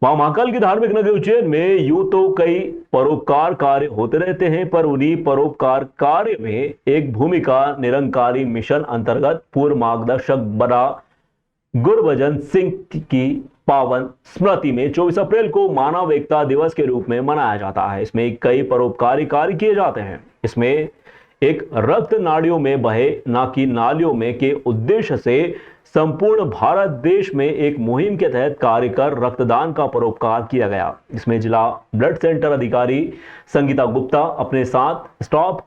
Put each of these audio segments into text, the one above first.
वहां महाकाल की धार्मिक नगरी उज्जैन में यूं तो कई परोपकार कार्य होते रहते हैं, पर उन्हीं परोपकार कार्य में एक भूमिका निरंकारी मिशन अंतर्गत पूर्व मार्गदर्शक बना गुरबचन सिंह की पावन स्मृति में 24 अप्रैल को मानव एकता दिवस के रूप में मनाया जाता है। इसमें कई परोपकारी कार्य किए जाते हैं। इसमें एक रक्त नाड़ियों में बहे ना कि नालियों में के उद्देश्य से संपूर्ण भारत देश में एक मुहिम के तहत कार्य कर रक्तदान का परोपकार किया गया। इसमें जिला ब्लड सेंटर अधिकारी संगीता गुप्ता अपने साथ स्टाफ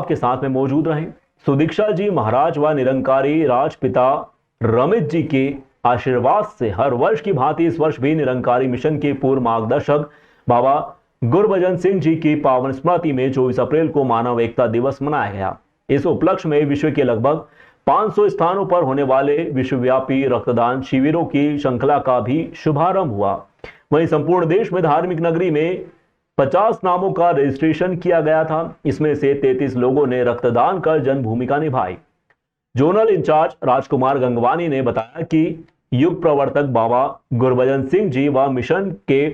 के साथ में मौजूद रहे। सुदीक्षा जी महाराज व निरंकारी राजपिता रमित जी के आशीर्वाद से हर वर्ष की भांति इस वर्ष भी निरंकारी मिशन के पूर्व मार्गदर्शक बाबा गुरबचन सिंह जी की पावन स्मृति में 24 अप्रैल को मानव एकता दिवस मनाया गया। इस उपलक्ष्य में विश्व के लगभग 500 स्थानों पर होने वाले विश्वव्यापी रक्तदान शिविरों की श्रृंखला का भी शुभारंभ हुआ। वहीं संपूर्ण देश में धार्मिक नगरी में 50 नामों का रजिस्ट्रेशन किया गया था। इसमें से 33 लोगों ने रक्तदान कर जन भूमिका निभाई। जोनल इंचार्ज राजकुमार गंगवानी ने बताया कि युग प्रवर्तक बाबा गुरबचन सिंह जी व मिशन के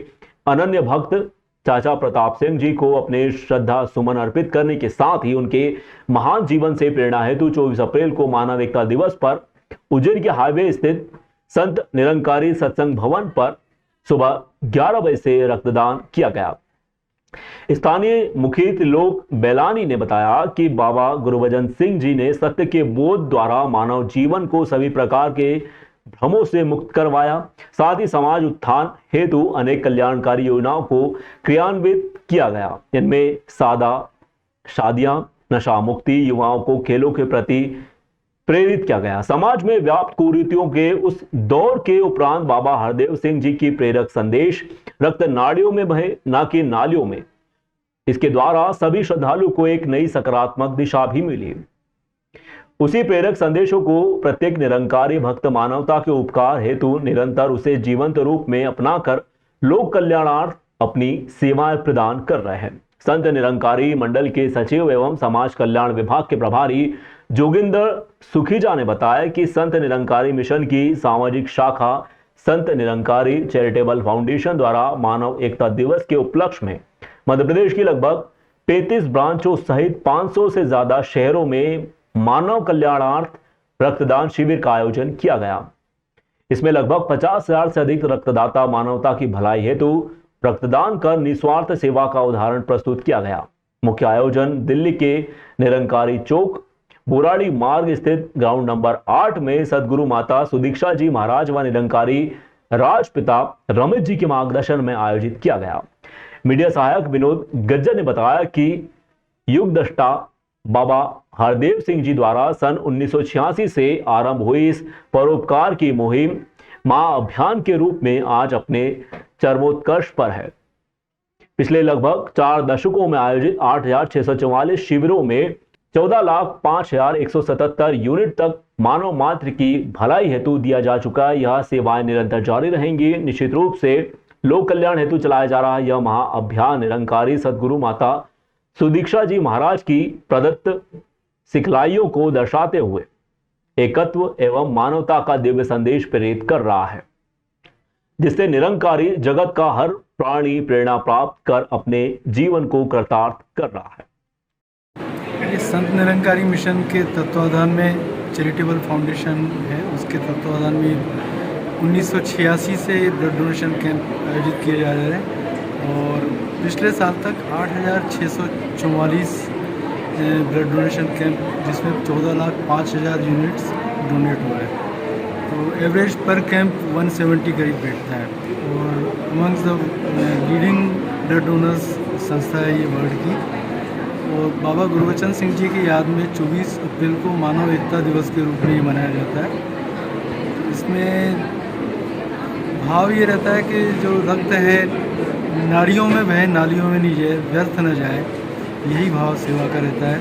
अनन्य भक्त चाचा प्रताप सिंह जी को अपने श्रद्धा सुमन अर्पित करने के साथ ही उनके महान जीवन से प्रेरणा हेतु 24 अप्रैल को मानव एकता दिवस पर उज्जैन के हाईवे स्थित संत निरंकारी सत्संग भवन पर सुबह 11 बजे से रक्तदान किया गया। स्थानीय मुखी त्रिलोक बेलानी ने बताया कि बाबा गुरबचन सिंह जी ने सत्य के बोध द्वारा मानव जीवन को सभी प्रकार के भ्रमों से मुक्त करवाया। साथ ही समाज उत्थान हेतु अनेक कल्याणकारी योजनाओं को क्रियान्वित किया गया। इनमें सादा शादियां, नशा मुक्ति, युवाओं को खेलों के प्रति प्रेरित किया गया। समाज में व्याप्त कुरीतियों के उस दौर के उपरांत बाबा हरदेव सिंह जी की प्रेरक संदेश रक्त नाड़ियों में बहे ना कि नालियों में, इसके द्वारा सभी श्रद्धालु को एक नई सकारात्मक दिशा भी मिली। उसी प्रेरक संदेशों को प्रत्येक निरंकारी भक्त मानवता के उपकार हेतु निरंतर उसे जीवंत रूप में अपनाकर लोक कल्याणार्थ अपनी सेवाएं प्रदान कर रहे हैं। संत निरंकारी मंडल के सचिव एवं समाज कल्याण विभाग के प्रभारी जोगिंदर सुखीजा ने बताया कि संत निरंकारी मिशन की सामाजिक शाखा संत निरंकारी चैरिटेबल फाउंडेशन द्वारा मानव एकता दिवस के उपलक्ष्य में मध्य प्रदेश की लगभग 35 ब्रांचों सहित 500 से ज्यादा शहरों में मानव कल्याणार्थ रक्तदान शिविर का आयोजन किया गया। इसमें लगभग 50,000 से अधिक रक्तदाता मानवता की भलाई हेतु रक्तदान कर निस्वार्थ सेवा का उदाहरण प्रस्तुत किया गया। मुख्य आयोजन दिल्ली के निरंकारी चौक बोराड़ी मार्ग स्थित ग्राउंड नंबर 8 में सदगुरु माता सुदीक्षा जी महाराज व निरंकारी राजपिता रमित जी के मार्गदर्शन में आयोजित किया गया। मीडिया सहायक विनोद गज्जर ने बताया कि युग दृष्टा बाबा हरदेव सिंह जी द्वारा सन 1986 से आरंभ हुई इस परोपकार की मुहिम महाअभियान के रूप में आज अपने चरमोत्कर्ष पर है। पिछले लगभग 4 दशकों में आयोजित 8,644 शिविरों में 14,05,177 यूनिट तक मानव मात्र की भलाई हेतु दिया जा चुका है। यह सेवाएं निरंतर जारी रहेंगी। निश्चित रूप से लोक कल्याण हेतु चलाया जा रहा यह महाअभियान निरंकारी सदगुरु माता सुदीक्षा जी महाराज की प्रदत्त सिखलाइयों को दर्शाते हुए एकत्व एवं मानवता का दिव्य संदेश प्रेरित कर रहा है, जिससे निरंकारी जगत का हर प्राणी प्रेरणा प्राप्त कर अपने जीवन को कृतार्थ कर रहा है। संत निरंकारी मिशन के तत्वाधान में चैरिटेबल फाउंडेशन है, उसके तत्वाधान में 1986 से ब्लड डोनेशन कैंप आयोजित किए जा रहे हैं और पिछले साल तक 8,644 ब्लड डोनेशन कैंप, जिसमें 14,05,000 यूनिट्स डोनेट हुआ है। तो एवरेज पर कैंप 170 करीब बैठता है और amongst the leading blood donors संस्था है ये वर्ल्ड की। और बाबा गुरबचन सिंह जी की याद में 24 अप्रैल को मानव एकता दिवस के रूप में ये मनाया जाता है। इसमें भाव ये रहता है कि जो रक्त है नाड़ियों में बहे नालियों में नहीं जाए, व्यर्थ न जाए, यही भाव सेवा का रहता है।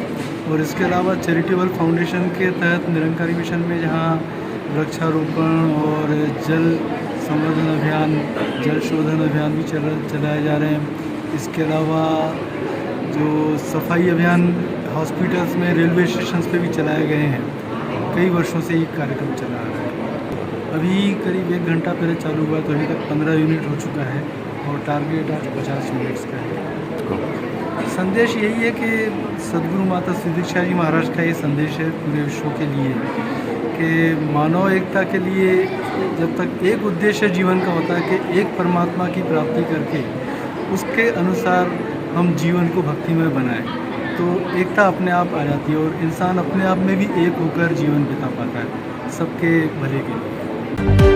और इसके अलावा चैरिटेबल फाउंडेशन के तहत निरंकारी मिशन में जहाँ वृक्षारोपण और जल संवर्धन अभियान, जल शोधन अभियान भी चलाए जा रहे हैं। इसके अलावा जो सफाई अभियान हॉस्पिटल्स में, रेलवे स्टेशन पे भी चलाए गए हैं। कई वर्षों से ये कार्यक्रम चला रहा है। अभी करीब 1 घंटा पहले चालू हुआ तो अभी तक 15 यूनिट हो चुका है और टारगेट आज 50 यूनिट्स का है। संदेश यही है कि सदगुरु माता श्री दीक्षा जी महाराज का ये संदेश है पूरे विश्व के लिए कि मानव एकता के लिए जब तक एक उद्देश्य जीवन का होता है कि एक परमात्मा की प्राप्ति करके उसके अनुसार हम जीवन को भक्तिमय बनाएं, तो एकता अपने आप आ जाती है और इंसान अपने आप में भी एक होकर जीवन बिता पाता है सबके भले के लिए।